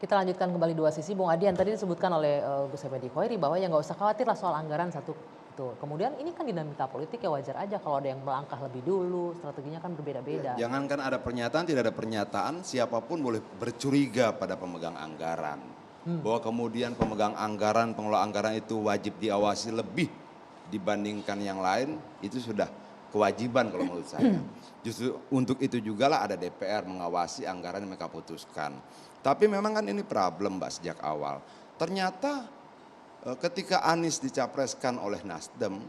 Kita lanjutkan kembali dua sisi. Bung Adian, tadi disebutkan oleh Gus Effendi Khoiri bahwa ya nggak usah khawatir lah soal anggaran satu itu. Kemudian ini kan dinamika politik ya wajar aja kalau ada yang melangkah lebih dulu, strateginya kan berbeda-beda. Jangankan ada pernyataan, tidak ada pernyataan, siapapun boleh bercuriga pada pemegang anggaran. Bahwa kemudian pemegang anggaran, pengelola anggaran itu wajib diawasi lebih dibandingkan yang lain, itu sudah kewajiban kalau menurut saya. Justru untuk itu juga lah ada DPR mengawasi anggaran yang mereka putuskan. Tapi memang kan ini problem Mbak sejak awal. Ternyata ketika Anies dicapreskan oleh Nasdem,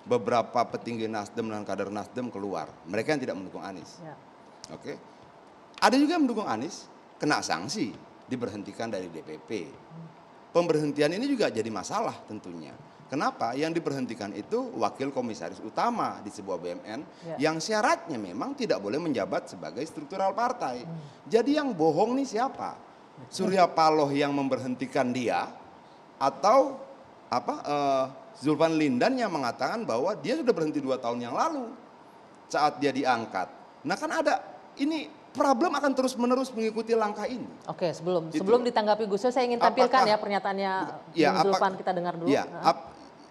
beberapa petinggi Nasdem dan kader Nasdem keluar. Mereka yang tidak mendukung Anies. Ya. Oke. Ada juga yang mendukung Anies, kena sanksi, diberhentikan dari DPP. Pemberhentian ini juga jadi masalah tentunya. Kenapa? Yang diberhentikan itu wakil komisaris utama di sebuah BUMN yang syaratnya memang tidak boleh menjabat sebagai struktural partai. Jadi yang bohong nih siapa? Surya Paloh yang memberhentikan dia atau Zulfan Lindan yang mengatakan bahwa dia sudah berhenti 2 tahun yang lalu saat dia diangkat. Nah kan ada ini problem akan terus menerus mengikuti langkah ini. Oke, sebelum ditanggapi Gus, saya ingin tampilkan ya pernyataannya Zulfan, kita dengar dulu.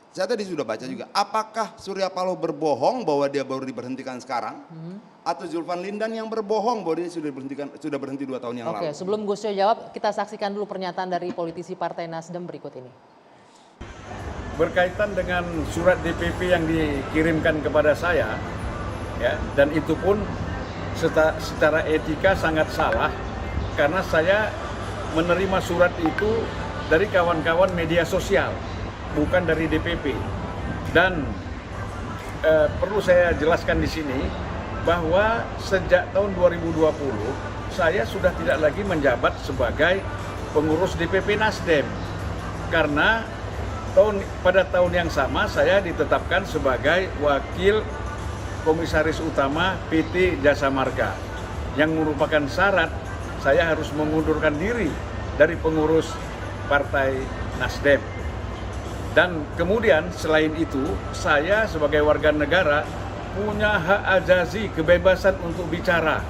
Saya tadi sudah baca juga. Apakah Surya Paloh berbohong bahwa dia baru diberhentikan sekarang, atau Zulfan Lindan yang berbohong bahwa dia sudah berhenti 2 tahun yang lalu? Oke, sebelum Gus jawab, kita saksikan dulu pernyataan dari politisi Partai Nasdem berikut ini. Berkaitan dengan surat DPP yang dikirimkan kepada saya, ya, dan itu pun secara etika sangat salah karena saya menerima surat itu dari kawan-kawan media sosial, bukan dari DPP. Dan perlu saya jelaskan di sini bahwa sejak tahun 2020 saya sudah tidak lagi menjabat sebagai pengurus DPP Nasdem karena pada tahun yang sama saya ditetapkan sebagai wakil komisaris utama PT Jasa Marga yang merupakan syarat saya harus mengundurkan diri dari pengurus Partai Nasdem. Dan kemudian selain itu saya sebagai warga negara punya hak azazi kebebasan untuk bicara.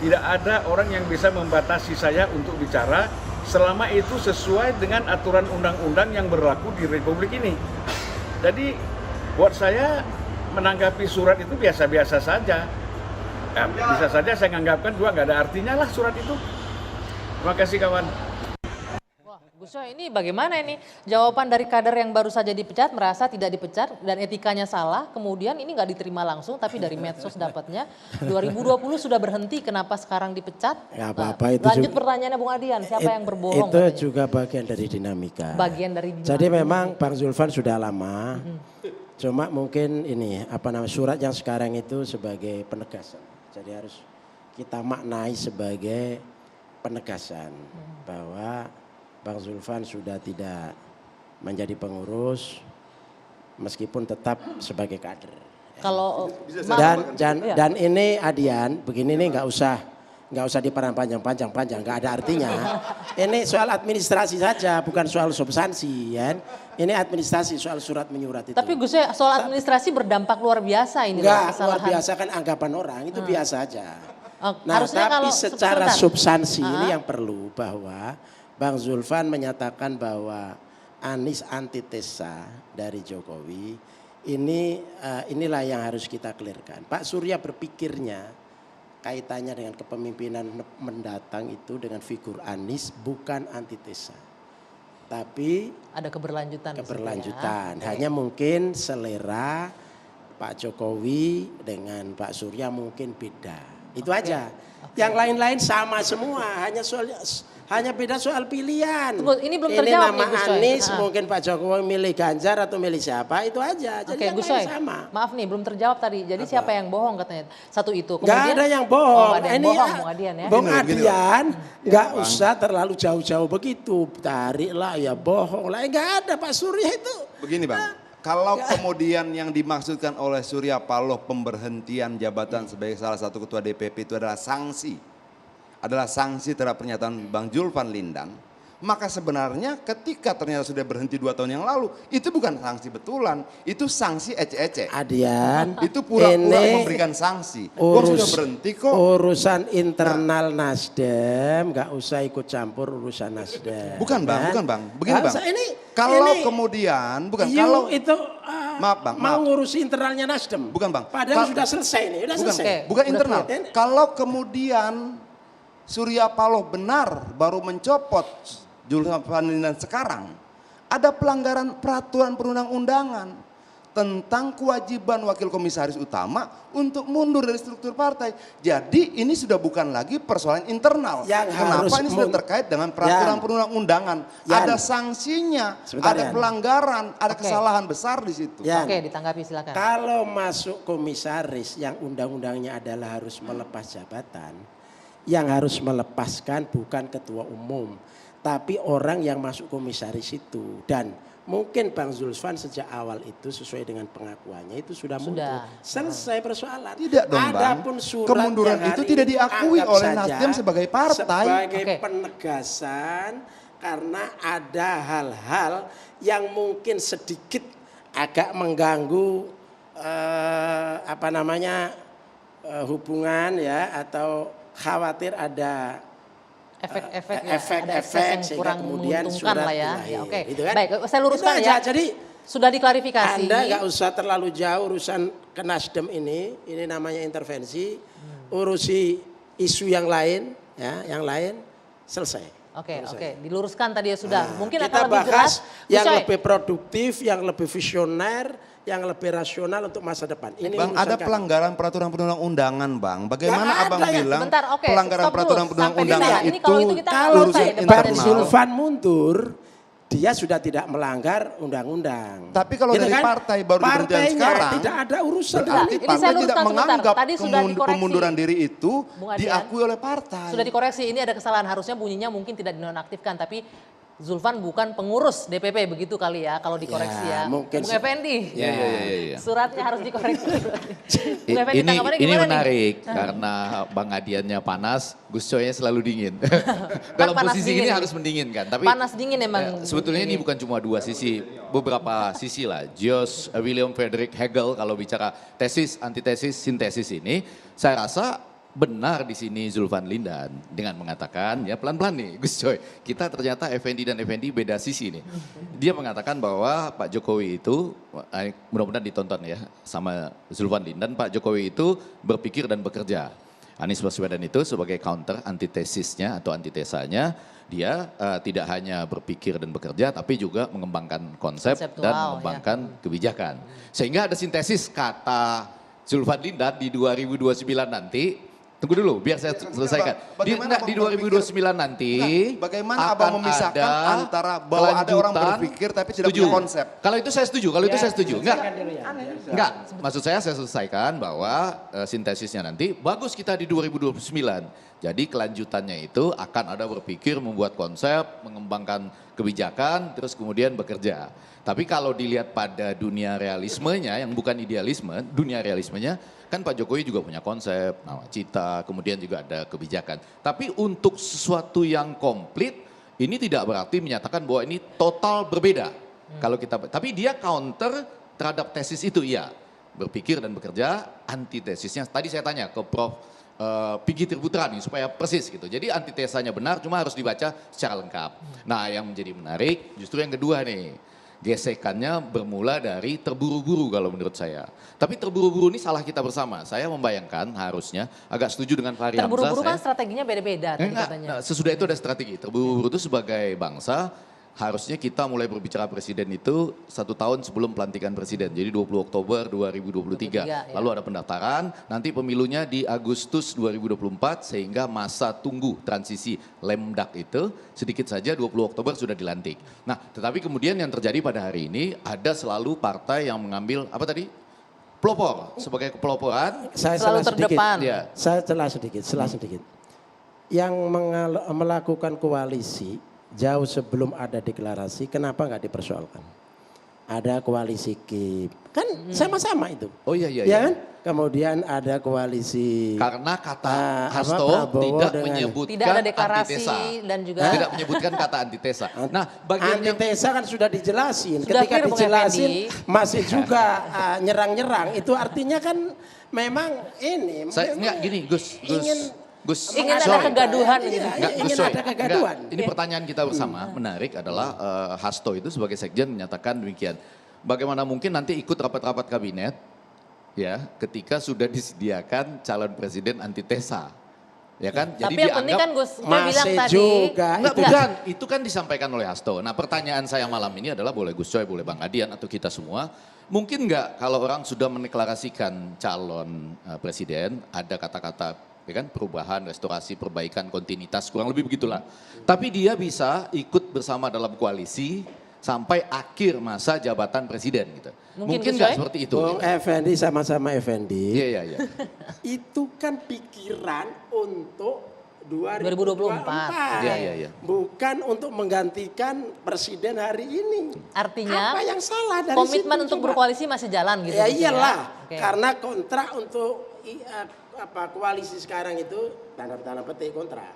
Tidak ada orang yang bisa membatasi saya untuk bicara selama itu sesuai dengan aturan undang-undang yang berlaku di Republik ini. Jadi buat saya menanggapi surat itu biasa-biasa saja. Ya, bisa saja saya menganggapkan juga nggak ada artinya lah surat itu. Terima kasih kawan. Wah, Gus Coy, ini bagaimana ini? Jawaban dari kader yang baru saja dipecat, merasa tidak dipecat dan etikanya salah, kemudian ini nggak diterima langsung tapi dari medsos dapatnya. 2020 sudah berhenti, kenapa sekarang dipecat? Ya apa-apa itu lanjut juga, pertanyaannya Bung Adian, siapa yang berbohong? Itu katanya? juga bagian dari dinamika. Bagian dari dinamika. Jadi memang Bang Zulfan sudah lama, cuma mungkin ini surat yang sekarang itu sebagai penegasan. Jadi harus kita maknai sebagai penegasan bahwa Bang Zulfan sudah tidak menjadi pengurus meskipun tetap sebagai kader. Kalau Dan ini Adian, begini nih nggak usah dipanjang-panjang, nggak ada artinya. Ini soal administrasi saja, bukan soal substansi, ya. Ini administrasi soal surat menyurat itu. tapi Gus Coy, soal administrasi berdampak luar biasa ini. Enggak, luar biasa kan anggapan orang, itu biasa aja. Nah, harusnya tapi kalau secara sebentar. substansi ini yang perlu bahwa Bang Zulfan menyatakan bahwa Anies antitesa dari Jokowi, inilah yang harus kita clearkan. Pak Surya berpikirnya kaitannya dengan kepemimpinan mendatang itu dengan figur Anies bukan antitesa. Tapi ada keberlanjutan. keberlanjutan. Hanya mungkin selera Pak Jokowi dengan Pak Surya mungkin beda. Itu aja. Yang lain-lain sama semua, hanya beda soal pilihan. Tunggu, ini belum terjawab nama nih, Gus Coy. Anies, mungkin Pak Jokowi milih Ganjar atau milih siapa, itu aja. Jadi Oke, yang Gus lain Coy, sama. maaf nih belum terjawab tadi. Jadi siapa yang bohong katanya? Satu itu. Gak ada yang bohong. Oh, gak ada yang bohong, Bung Adian ya. Bung Adian, nggak Bang. usah terlalu jauh-jauh begitu. Tariklah ya bohong lah. Nggak ada Pak Surya itu. Begini Bang, kalau kemudian yang dimaksudkan oleh Surya Paloh pemberhentian jabatan sebagai salah satu ketua DPP itu adalah sanksi terhadap pernyataan Bang Zulfan Lindan, Maka sebenarnya ketika ternyata sudah berhenti 2 tahun yang lalu, itu bukan sanksi betulan, itu sanksi ece-ece. Adian, Itu pura-pura ini memberikan sanksi. Wong sudah berhenti kok. urusan internal Nasdem, nggak usah ikut campur urusan Nasdem. Bukan Bang, Kan? bukan Bang. Begini Nggak Bang. usah, Kalau ini kemudian, bukan you kalau itu Maaf, Bang, mau maaf. ngurusi internalnya Nasdem. Bukan, Bang. Padahal sudah selesai nih, udah bukan, selesai. bukan Udah internal. clear. Kalau kemudian Surya Paloh benar baru mencopot Zulfan Lindan sekarang, ada pelanggaran peraturan perundang-undangan tentang kewajiban wakil komisaris utama untuk mundur dari struktur partai. Jadi ini sudah bukan lagi persoalan internal. Yang Kenapa harus ini sudah terkait dengan peraturan perundang-undangan? Ada sanksinya, Sebentar, ada Yan. pelanggaran, ada Oke. kesalahan besar di situ. Yan. Oke, ditanggapi silakan. Kalau masuk komisaris yang undang-undangnya adalah harus melepas jabatan, yang harus melepaskan bukan ketua umum, tapi orang yang masuk komisaris itu. Dan mungkin Bang Zulfan sejak awal itu sesuai dengan pengakuannya itu sudah mundur. Selesai persoalan. Tidak dong, Bang. Adapun surat Kemunduran yang hari itu tidak ini diakui anggap oleh saja Nasdem sebagai partai. Sebagai Oke. penegasan karena ada hal-hal yang mungkin sedikit agak mengganggu hubungan ya, atau khawatir ada Efek-efek ya, ada efek-efek ekses yang sehingga kurang kemudian menguntungkan surat lah ya. dilahir, Ya, oke. gitu kan? Baik, saya luruskan Itu ya. aja. Jadi Sudah diklarifikasi. Anda nggak usah terlalu jauh urusan ke Nasdem ini namanya intervensi, urusi isu yang lain, ya, yang lain selesai. Oke, Selesai. oke, diluruskan tadi ya sudah. Mungkin Kita akan lebih jelas. bahas yang Gus Coy, lebih produktif, yang lebih visioner, yang lebih rasional untuk masa depan. Ini Bang, urusan ada kami. pelanggaran peraturan perundang-undan, Bang. Bagaimana Nggak Abang ada ya. bilang Sebentar, oke, pelanggaran stop dulu. peraturan Sampai di perundang-undangan sana. Ini itu kalau itu kita Kalau selesai urusan debat Bang internal. Zulfan mundur, dia sudah tidak melanggar undang-undang. Tapi kalau Gitu dari kan? partai baru diberhentikan Partainya sekarang, tidak ada urusan berarti dengan ini itu. saya partai tidak luruskan sebentar. menganggap Tadi sudah dikoreksi. kemunduran diri itu Bung Adian. diakui oleh partai. sudah dikoreksi, ini ada kesalahan. Harusnya bunyinya mungkin tidak dinonaktifkan, tapi Zulfan bukan pengurus DPP begitu kali ya kalau dikoreksi Ya, ya. mungkin Bung Effendi. Iya. Suratnya harus dikoreksi. Bung Effendi, Ini tanggapannya gimana nih? menarik karena Bang Adiannya panas, Gus Coynya selalu dingin. Dalam panas posisi dingin. ini harus mendinginkan. Tapi Panas dingin emang. sebetulnya ini bukan cuma dua sisi, beberapa sisi lah. William Frederick Hegel kalau bicara tesis, antitesis, sintesis ini, saya rasa benar di sini Zulfan Lindan dengan mengatakan, ya pelan-pelan nih Gus Coy, kita ternyata Effendi dan Effendi beda sisi nih. Dia mengatakan bahwa Pak Jokowi itu, mudah-mudahan ditonton ya sama Zulfan Lindan, Pak Jokowi itu berpikir dan bekerja. Anies Baswedan itu sebagai counter antitesisnya atau antitesanya, dia tidak hanya berpikir dan bekerja tapi juga mengembangkan konsep Konseptual, dan ya. mengembangkan kebijakan. Sehingga ada sintesis kata Zulfan Lindan di 2029 nanti. Tunggu dulu, biar saya selesaikan. Bagaimana Di Abang 2029 nanti, bagaimana akan Abang memisahkan ada antara bahwa ada orang kelanjutan. berpikir tapi tidak Setuju. punya konsep? Kalau itu saya setuju, kalau itu saya setuju. Ya, Enggak, maksud saya selesaikan bahwa sintesisnya nanti bagus kita di 2029. Jadi kelanjutannya itu akan ada berpikir, membuat konsep, mengembangkan kebijakan, terus kemudian bekerja. Tapi kalau dilihat pada dunia realismenya, yang bukan idealisme, dunia realismenya, kan Pak Jokowi juga punya konsep, nawacita, kemudian juga ada kebijakan. Tapi untuk sesuatu yang komplit, ini tidak berarti menyatakan bahwa ini total berbeda. Kalau kita, tapi dia counter terhadap tesis itu, iya. Berpikir dan bekerja, antitesisnya. Tadi saya tanya ke Prof. Pigi Tirputra nih supaya persis gitu. Jadi antitesanya benar, cuma harus dibaca secara lengkap. Nah yang menjadi menarik justru yang kedua nih. Gesekannya bermula dari terburu-buru kalau menurut saya. Tapi terburu-buru ini salah kita bersama. Saya membayangkan harusnya agak setuju dengan Fahri Hamzah. Terburu-buru kan strateginya beda-beda tadi katanya. Nah, sesudah itu ada strategi. Terburu-buru itu sebagai bangsa harusnya kita mulai berbicara presiden itu 1 tahun sebelum pelantikan presiden. Jadi 20 Oktober 2023. Ya. Lalu ada pendaftaran, nanti pemilunya di Agustus 2024 sehingga masa tunggu transisi lemdak itu sedikit saja 20 Oktober sudah dilantik. Nah tetapi kemudian yang terjadi pada hari ini ada selalu partai yang mengambil apa tadi? Pelopor, sebagai kepeloporan. Saya Selalu salah sedikit. terdepan. Ya. Saya celah sedikit. Yang melakukan koalisi jauh sebelum ada deklarasi, kenapa nggak dipersoalkan? ada koalisi KIP. Kan sama-sama itu. Oh iya, iya, Ya iya. kan? Kemudian ada koalisi Karena kata apa, Hasto Prabowo tidak dengan- menyebutkan Tidak ada deklarasi antitesa. dan juga Tidak menyebutkan kata antitesa. Nah, bagian yang antitesa kan sudah dijelasin. Sudah Ketika clear, Bung dijelasin Effendi. masih juga nyerang-nyerang. Itu artinya kan memang ini. saya enggak gini, Gus. Ingin ada sorry. kegaduhan Iya, gitu. Enggak, ingin Gus Coy. ada kegaduhan. Enggak, ini pertanyaan kita bersama menarik adalah Hasto itu sebagai sekjen menyatakan demikian. Bagaimana mungkin nanti ikut rapat-rapat kabinet ya ketika sudah disediakan calon presiden antitesa. Ya kan? Tapi yang penting kan Gus Coy bilang masih tadi. juga Enggak, itu bukan. Itu kan disampaikan oleh Hasto. Nah pertanyaan saya malam ini adalah boleh Gus Coy, boleh Bang Adian atau kita semua. Mungkin enggak kalau orang sudah mendeklarasikan calon presiden ada kata-kata ya kan perubahan, restorasi, perbaikan, kontinuitas kurang lebih begitulah. Tapi dia bisa ikut bersama dalam koalisi sampai akhir masa jabatan presiden gitu. Mungkin, Mungkin Gus enggak Coy? seperti itu. Bung Effendi sama-sama Effendi. Iya, iya, iya. Itu kan pikiran untuk 2024. Iya, iya, iya. Bukan untuk menggantikan presiden hari ini. Artinya Apa yang salah dari komitmen situ, untuk coba? berkoalisi masih jalan gitu. Ya Gus, iyalah, Oke. karena kontrak untuk koalisi sekarang itu tanda petik kontrak.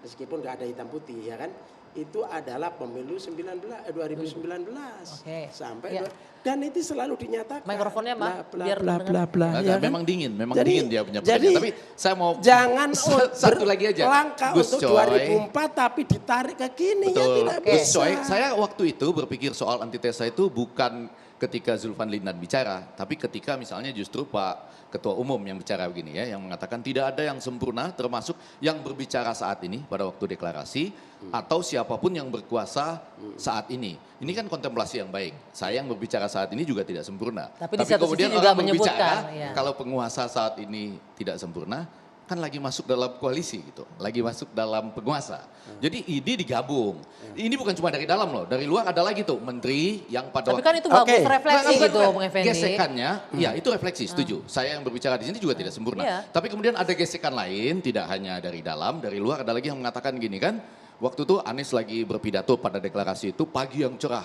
Meskipun nggak ada hitam putih ya kan. Itu adalah pemilu 2019 Oke. sampai Ya. dan itu selalu dinyatakan. Mikrofonnya, Mak, biar bla terdengar. bla. Agak ya kan? memang dingin Jadi- dingin dia punya jadi pertanyaan. Tapi saya mau Jangan satu lagi aja. Langkah Gus untuk Coy. 2004 tapi ditarik ke kini ya Betul. tidak Gus bisa. Coy, saya waktu itu berpikir soal antitesa itu bukan ketika Zulfan Lindan bicara, tapi ketika misalnya justru Pak Ketua Umum yang bicara begini ya, yang mengatakan tidak ada yang sempurna termasuk yang berbicara saat ini pada waktu deklarasi atau siapapun yang berkuasa saat ini. Ini kan kontemplasi yang baik. Saya yang berbicara saat ini juga tidak sempurna. Tapi di satu kemudian sisi juga orang berbicara menyebutkan, ya. kalau penguasa saat ini tidak sempurna, kan lagi masuk dalam koalisi gitu, lagi masuk dalam penguasa. Jadi ini digabung. Ini bukan cuma dari dalam loh, dari luar ada lagi tuh menteri yang pada Tapi kan itu Oke. bagus refleksi Bukan, gitu bukan. Bung Effendi. Gesekannya, ya itu refleksi, setuju. Saya yang berbicara di sini juga tidak sempurna. Iya. Tapi kemudian ada gesekan lain, tidak hanya dari dalam, dari luar ada lagi yang mengatakan gini kan. Waktu itu Anies lagi berpidato pada deklarasi itu pagi yang cerah.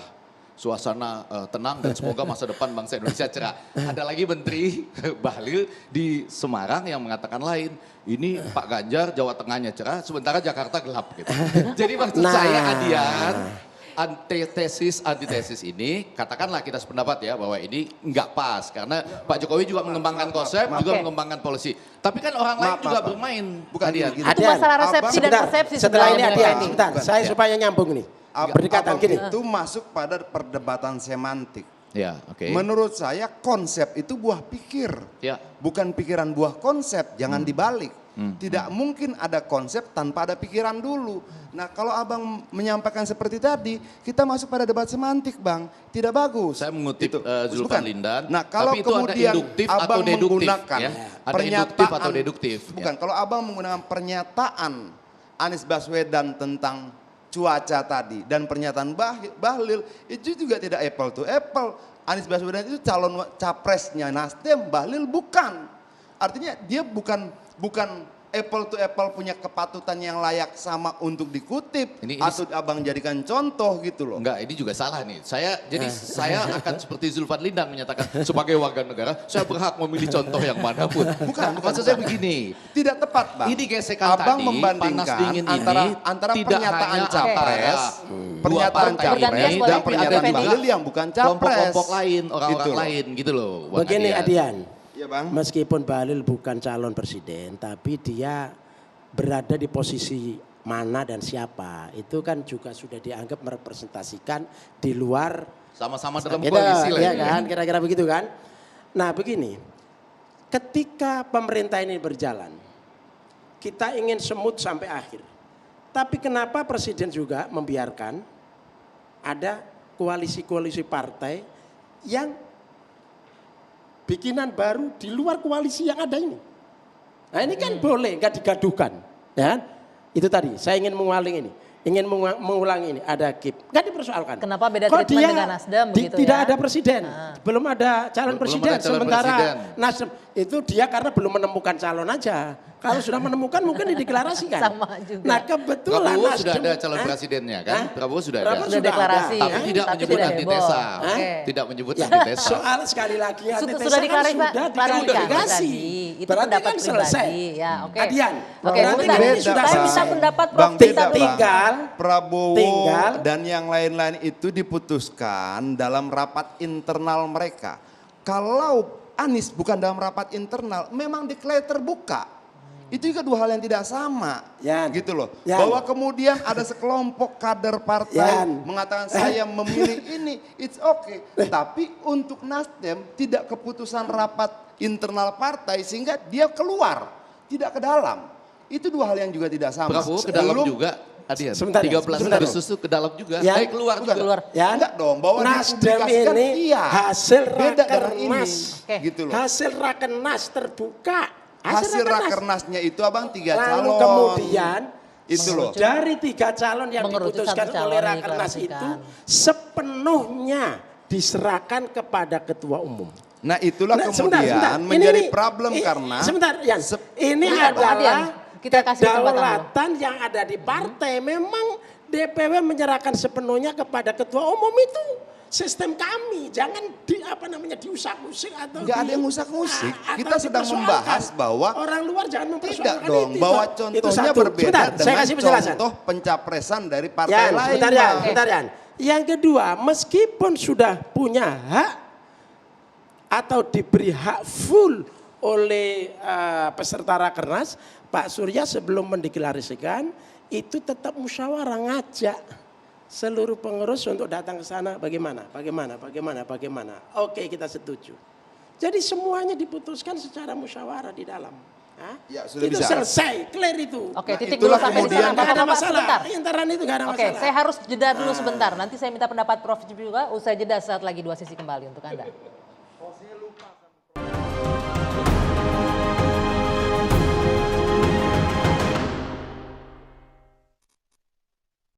Suasana tenang dan semoga masa depan bangsa Indonesia cerah. Ada lagi Menteri Bahlil di Semarang yang mengatakan lain. Ini Pak Ganjar Jawa Tengahnya cerah, sementara Jakarta gelap gitu. Jadi maksud Nah. saya Adian, antitesis ini katakanlah kita sependapat ya bahwa ini enggak pas karena Pak Jokowi juga mengembangkan konsep juga Oke. mengembangkan policy. Tapi kan orang lain juga bermain, bukan dia. gini. Itu Adian, masalah resepsi dan sebentar, persepsi setelah ini sebenarnya, Adian, Effendi. sebentar. Saya supaya nyambung nih. Berdekatan gini. Itu masuk pada perdebatan semantik. Ya, oke. Menurut saya konsep itu buah pikir. Ya. Bukan pikiran buah konsep, jangan dibalik. Tidak mungkin ada konsep tanpa ada pikiran dulu. Nah kalau abang menyampaikan seperti tadi, kita masuk pada debat semantik bang. Tidak bagus. Saya mengutip Itu. Zulfan Bukan. Lindan, Nah kalau tapi itu ada kemudian induktif atau abang deduktif, menggunakan ya. Ada induktif atau deduktif, Bukan, ya. kalau abang menggunakan pernyataan Anies Baswedan tentang cuaca tadi dan pernyataan Bahlil itu juga tidak apple to apple. Anies Baswedan itu calon capresnya Nasdem, Bahlil bukan. Artinya dia bukan apple to apple punya kepatutan yang layak sama untuk dikutip Ini- atau abang jadikan contoh gitu loh. Enggak, ini juga salah nih. Saya akan seperti Zulfan Lindan menyatakan sebagai warga negara, saya berhak memilih contoh yang manapun. Bukan, Maksud saya begini. Tidak tepat bang. Ini gesekan abang tadi, membandingkan panas dingin antara ini antara tidak pernyataan hanya capres, dua pernyataan partai capres ini, dan tapi pernyataan ada juga Bahlil yang bukan capres. kelompok-kelompok lain, orang-orang Gitu loh. lain gitu loh. Bang Begini Adian, Iya bang. meskipun Bahlil bukan calon presiden, tapi dia berada di posisi mana dan siapa. Itu kan juga sudah dianggap merepresentasikan di luar. Sama-sama dalam Gitu, koalisi lah. ya ini. kan, kira-kira begitu kan. Nah begini, ketika pemerintah ini berjalan, kita ingin semut sampai akhir. Tapi kenapa presiden juga membiarkan ada koalisi-koalisi partai yang bikinan baru di luar koalisi yang ada ini. Nah ini kan boleh, nggak digaduhkan. Ya kan? Itu tadi, saya ingin mengulang ini. ingin mengulangi ini, ada KIP, nggak dipersoalkan. Kenapa beda Kok treatment dia dengan Nasdem begitu tidak ya? ada presiden, belum ada calon Belum presiden, ada calon sementara presiden. Nasdem itu dia karena belum menemukan calon aja. Kalau sudah menemukan mungkin dideklarasikan. Sama juga. Nah kebetulan Prabowo sudah Nasdem- ada calon Hah? presidennya kan? Hah? Prabowo sudah Prabowo ada. Sudah deklarasi. Tapi ya? tidak menyebut tidak antitesa. heboh. Oke. Tidak menyebut Ya, antitesa. soal sekali lagi antitesa Sudah kan diklarifikasi sudah diklarifikasi. tadi. Itu Berarti pendapat kan selesai. pribadi. Ya, oke. Adian, Oke, berarti bentar. kan ini Beda, sudah Saya Bang. minta selesai. pendapat Prof. Bang, Kita beda, dulu. Bang. Tinggal Prabowo dan yang lain-lain itu diputuskan dalam rapat internal mereka. Kalau Anies bukan dalam rapat internal, memang declare terbuka. Itu juga dua hal yang tidak sama, Yan. gitu loh. Yan. Bahwa kemudian ada sekelompok kader partai Yan. mengatakan saya memilih ini, it's okay. Tapi untuk Nasdem tidak keputusan rapat internal partai sehingga dia keluar, tidak ke dalam. Itu dua hal yang juga tidak sama. Prabowo ke dalam Sebelum- juga. Adian, Sebentar ya, 13 sebentar. Agustus itu ke dalam juga. Ya. Keluar juga. Keluar. Ya, Enggak dong, bahwa Nasdem dipublikasikan, ini iya. hasil Beda dengan rakernas, ini, Oke. gitu loh. hasil rakernas terbuka. Hasil rakernasnya itu abang 3 Lalu calon. kemudian itu loh. dari 3 calon yang Mengerucut diputuskan satu calon oleh rakernas dideklarasikan. itu sepenuhnya diserahkan kepada ketua umum. Nah itulah Nah, kemudian sebentar. menjadi Ini- problem karena sebentar, Yan. Ini Bentar, Pak Adian. adalah Kita kasih kesempatan dulu. kedaulatan yang ada di partai. Memang DPW menyerahkan sepenuhnya kepada ketua umum itu sistem kami. Jangan diusak-usik atau nggak ada yang ngusak-ngusik. atau Kita sedang dipersoalkan. membahas bahwa orang luar jangan tidak mempersoalkan dong, itu. bahwa Itu contohnya satu. berbeda Sebentar, saya dengan kasih penjelasan. contoh pencapresan dari partai Yan, lain. sebentar Yan, Bang. sebentar Yan. Yang kedua, meskipun sudah punya hak atau diberi hak full oleh peserta rakernas, Pak Surya sebelum mendeklarasikan itu tetap musyawarah ngajak seluruh pengurus untuk datang ke sana. Bagaimana? Oke, kita setuju. Jadi semuanya diputuskan secara musyawarah di dalam. Hah? Ya, sudah itu bisa. selesai, clear itu. Oke, Nah, titik dulu itulah sampai di kemudian- sana. Nggak ada Bapak-bapak, masalah. sebentar. Interan itu nggak ada Oke, masalah. saya harus jeda dulu sebentar. Nanti saya minta pendapat Prof juga. Usai jeda saat lagi 2 sisi kembali untuk Anda.